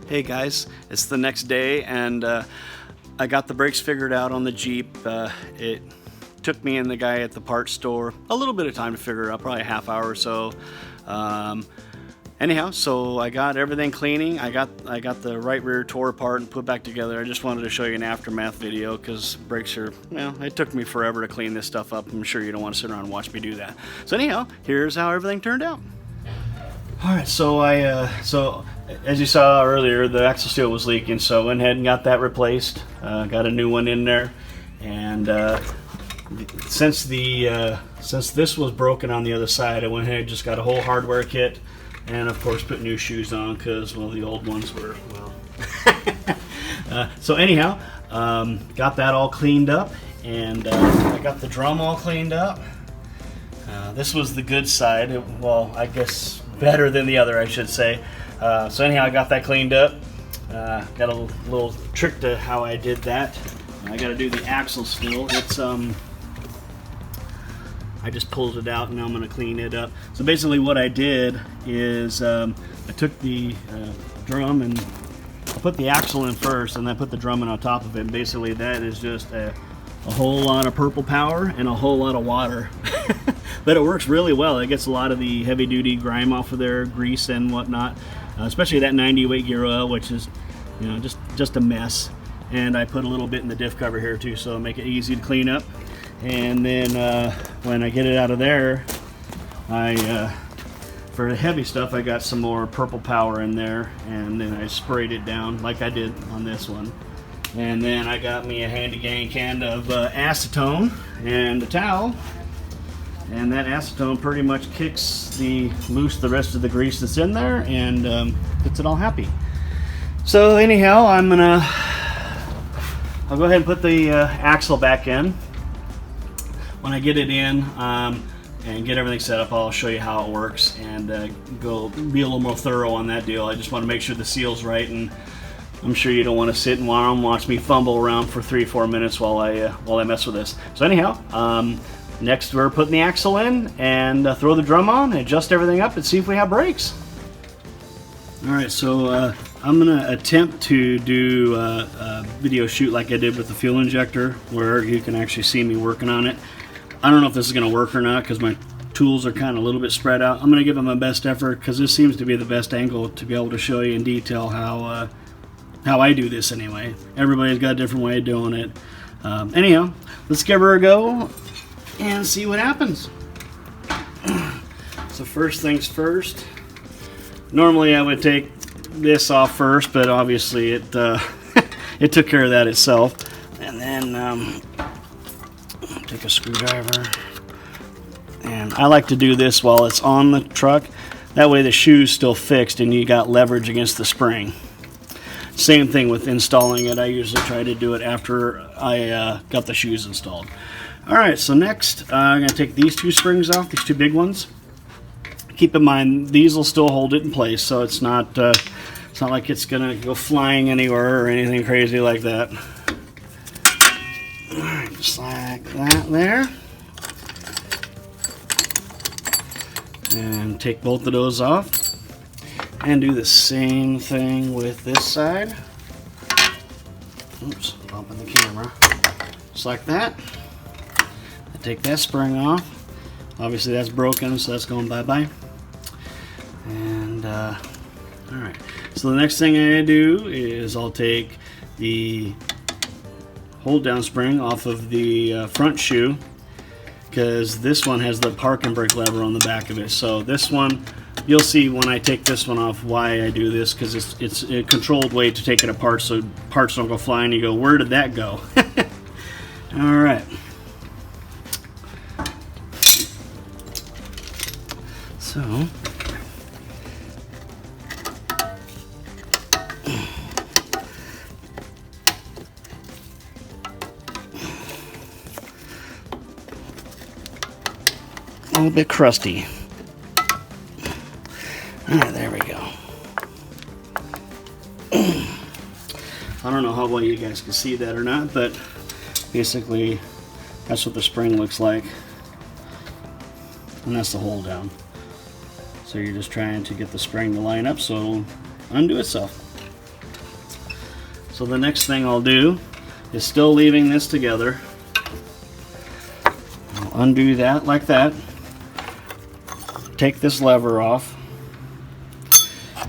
Hey guys, it's the next day and I got the brakes figured out on the Jeep. It took me and the guy at the parts store a little bit of time to figure it out, probably a half hour or so. Anyhow, so I got everything cleaning. I got the right rear tore apart and put back together. I just wanted to show you an aftermath video because brakes are, well, it took me forever to clean this stuff up. I'm sure you don't want to sit around and watch me do that. So anyhow, here's how everything turned out. Alright, so as you saw earlier, the axle seal was leaking, so I went ahead and got that replaced. Got a new one in there, and since this was broken on the other side, I went ahead and just got a whole hardware kit, and of course put new shoes on because, well, the old ones were, well. So anyhow, got that all cleaned up, and I got the drum all cleaned up. This was the good side, well, I guess better than the other, I should say. So anyhow, I got that cleaned up. Got a little trick to how I did that. I got to do the axle still. It's I just pulled it out and now I'm going to clean it up. So basically what I did is I took the drum and I put the axle in first and then I put the drum in on top of it. And basically that is just a whole lot of purple power and a whole lot of water. But it works really well. It gets a lot of the heavy duty grime off of there, grease and whatnot, especially that 90 weight gear oil, which is, you know, just a mess. And I put a little bit in the diff cover here too, so make it easy to clean up. And then when I get it out of there, for the heavy stuff, I got some more purple power in there, and then I sprayed it down like I did on this one. And then I got me a handy gang can of acetone and a towel. And that acetone pretty much kicks loose the rest of the grease that's in there and gets it all happy. So anyhow, I'll go ahead and put the axle back in. When I get it in and get everything set up, I'll show you how it works and go be a little more thorough on that deal. I just want to make sure the seal's right, and I'm sure you don't want to sit and watch me fumble around for 3-4 minutes while I mess with this. So anyhow, next we're putting the axle in and throw the drum on, adjust everything up, and see if we have brakes. Alright, so I'm going to attempt to do a video shoot like I did with the fuel injector, where you can actually see me working on it. I don't know if this is going to work or not because my tools are kind of a little bit spread out. I'm going to give it my best effort because this seems to be the best angle to be able to show you in detail how I do this anyway. Everybody's got a different way of doing it. Anyhow, let's give her a go and see what happens. So first things first, normally I would take this off first, but obviously it it took care of that itself. And then take a screwdriver, and I like to do this while it's on the truck. That way the shoe's still fixed and you got leverage against the spring. Same thing with installing it. I usually try to do it after I got the shoes installed. Alright, so next I'm going to take these two springs off, these two big ones. Keep in mind, these will still hold it in place, so it's not like it's going to go flying anywhere or anything crazy like that. Alright, just like that there. And take both of those off. And do the same thing with this side. Oops, bumping the camera. Just like that. I take that spring off. Obviously that's broken, so that's going bye-bye. And alright, so the next thing I do is I'll take the hold down spring off of the front shoe, because this one has the park and brake lever on the back of it. So this one, you'll see when I take this one off why I do this, because it's a controlled way to take it apart so parts don't go flying. You go, where did that go? Alright. So, a little bit crusty. Alright, there we go. I don't know how well you guys can see that or not, but basically that's what the spring looks like. And that's the hold down. So you're just trying to get the spring to line up so it'll undo itself. So the next thing I'll do is, still leaving this together, I'll undo that like that, take this lever off,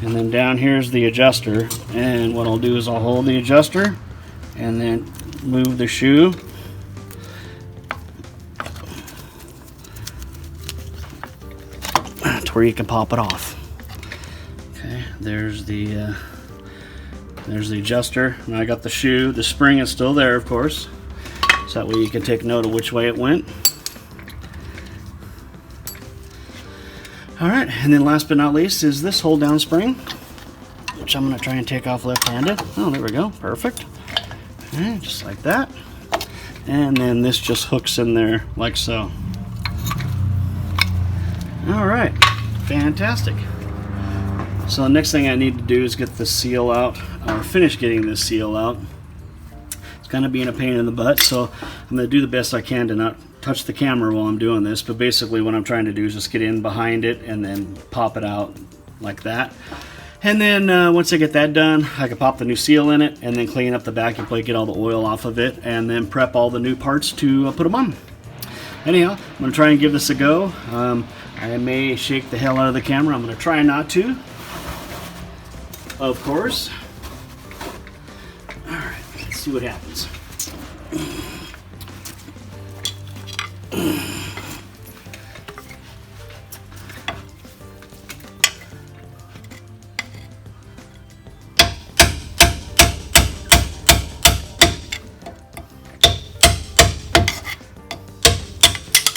and then down here's the adjuster, and what I'll do is I'll hold the adjuster and then move the shoe to where you can pop it off. Okay, there's the adjuster. Now I got the shoe. The spring is still there, of course, so that way you can take note of which way it went. Alright, and then last but not least is this hold down spring, which I'm going to try and take off left-handed. Oh, there we go. Perfect. Okay, just like that. And then this just hooks in there like so. Alright, fantastic. So the next thing I need to do is get the seal out, or finish getting this seal out. It's going to be a pain in the butt, so I'm going to do the best I can to not touch the camera while I'm doing this, but basically what I'm trying to do is just get in behind it and then pop it out like that. And then once I get that done, I can pop the new seal in it and then clean up the vacuum plate, get all the oil off of it, and then prep all the new parts to put them on. Anyhow, I'm going to try and give this a go. I may shake the hell out of the camera. I'm going to try not to, of course. Alright, let's see what happens.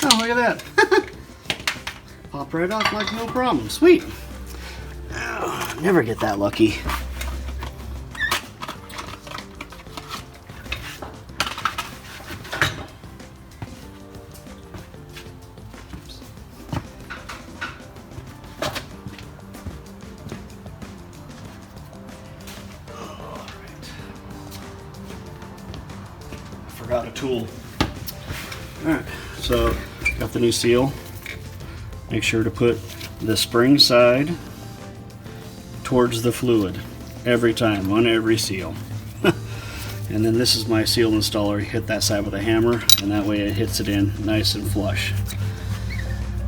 Oh, look at that. Pop right off like no problem. Sweet. Oh, never get that lucky. Forgot a tool. Alright, so got the new seal. Make sure to put the spring side towards the fluid every time on every seal. And then this is my seal installer. You hit that side with a hammer, and that way it hits it in nice and flush.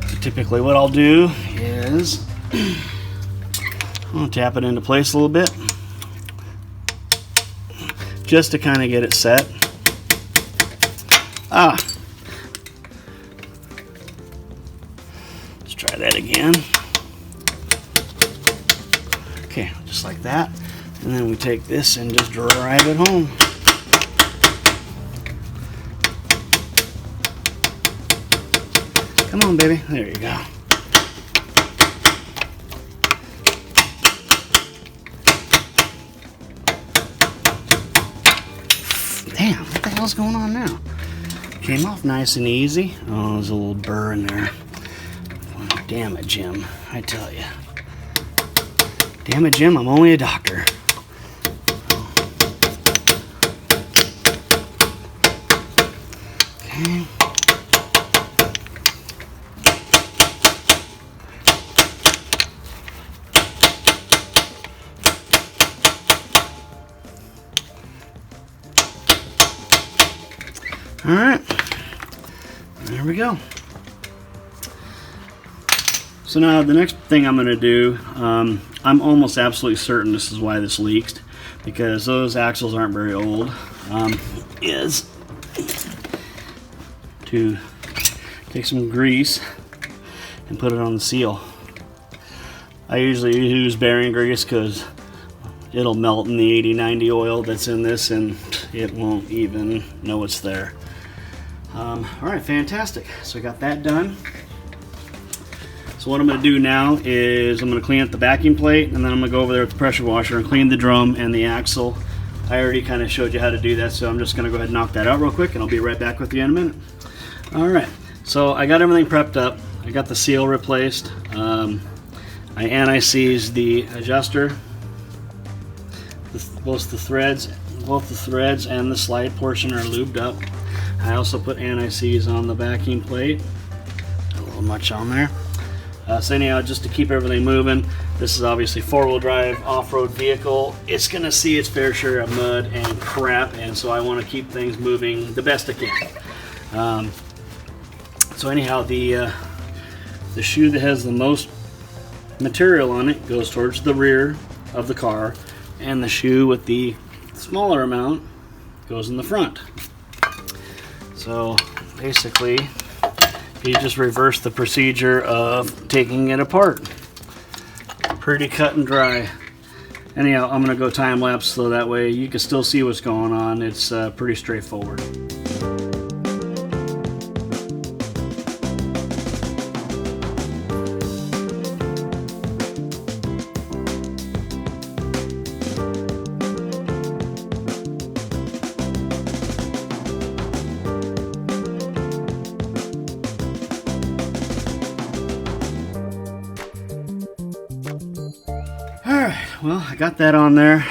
So typically what I'll do is I'll tap it into place a little bit just to kind of get it set. Let's try that again. Okay, just like that. And then we take this and just drive it home. Come on, baby. There you go. Damn, what the hell's going on now? Came off nice and easy. Oh, there's a little burr in there. Oh, damn it, Jim. I tell you. Damn it, Jim. I'm only a doctor. Okay. All right, there we go. So now the next thing I'm going to do, I'm almost absolutely certain this is why this leaks, because those axles aren't very old, is to take some grease and put it on the seal. I usually use bearing grease because it'll melt in the 80-90 oil that's in this and it won't even know it's there. Alright, fantastic. So I got that done. So what I'm going to do now is I'm going to clean up the vacuum plate, and then I'm going to go over there with the pressure washer and clean the drum and the axle. I already kind of showed you how to do that, so I'm just going to go ahead and knock that out real quick, and I'll be right back with you in a minute. Alright, so I got everything prepped up. I got the seal replaced. I anti-seized the adjuster. Both the threads and the slide portion are lubed up. I also put anti-seize on the vacuum plate. A little much on there. So anyhow, just to keep everything moving, This is obviously four-wheel drive off-road vehicle. It's gonna see its fair share of mud and crap, and so I want to keep things moving the best I can. So anyhow, the shoe that has the most material on it goes towards the rear of the car, and the shoe with the smaller amount goes in the front. So basically, you just reverse the procedure of taking it apart. Pretty cut and dry. Anyhow, I'm gonna go time lapse so that way you can still see what's going on. It's pretty straightforward. Alright, well, I got that on there.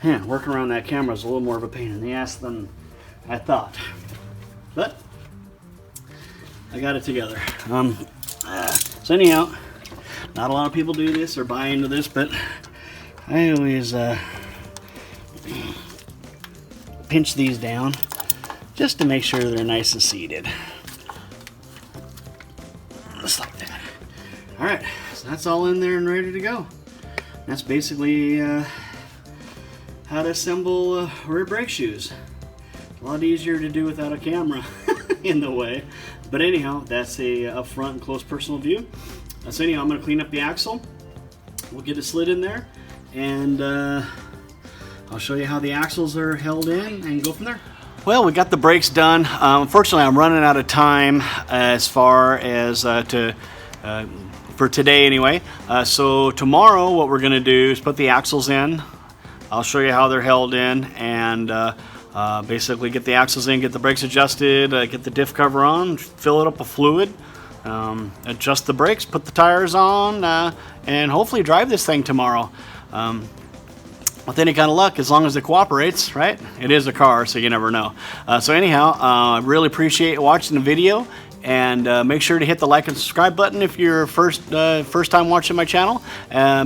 Man, working around that camera is a little more of a pain in the ass than I thought. But I got it together. So anyhow, not a lot of people do this or buy into this, but I always pinch these down just to make sure they're nice and seated. Just like that. Alright, so that's all in there and ready to go. That's basically how to assemble rear brake shoes. A lot easier to do without a camera in the way. But anyhow, that's a up front and close personal view. So anyhow, I'm going to clean up the axle. We'll get it slid in there, and I'll show you how the axles are held in and go from there. Well, we got the brakes done. Unfortunately, I'm running out of time as far as for today anyway. So tomorrow what we're going to do is put the axles in. I'll show you how they're held in, and basically get the axles in, get the brakes adjusted, get the diff cover on, fill it up with fluid, adjust the brakes, put the tires on, and hopefully drive this thing tomorrow. With any kind of luck, as long as it cooperates, right? It is a car, so you never know. So anyhow, I really appreciate watching the video. And make sure to hit the like and subscribe button if you're first time watching my channel.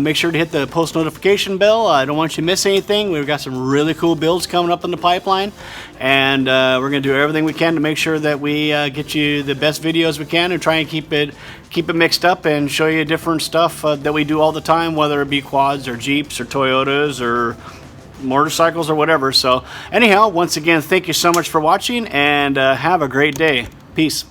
Make sure to hit the post notification bell. I don't want you to miss anything. We've got some really cool builds coming up in the pipeline, and we're going to do everything we can to make sure that we get you the best videos we can, and try and keep it mixed up and show you different stuff that we do all the time, whether it be quads or Jeeps or Toyotas or motorcycles or whatever. So anyhow, once again, thank you so much for watching, and have a great day. Peace.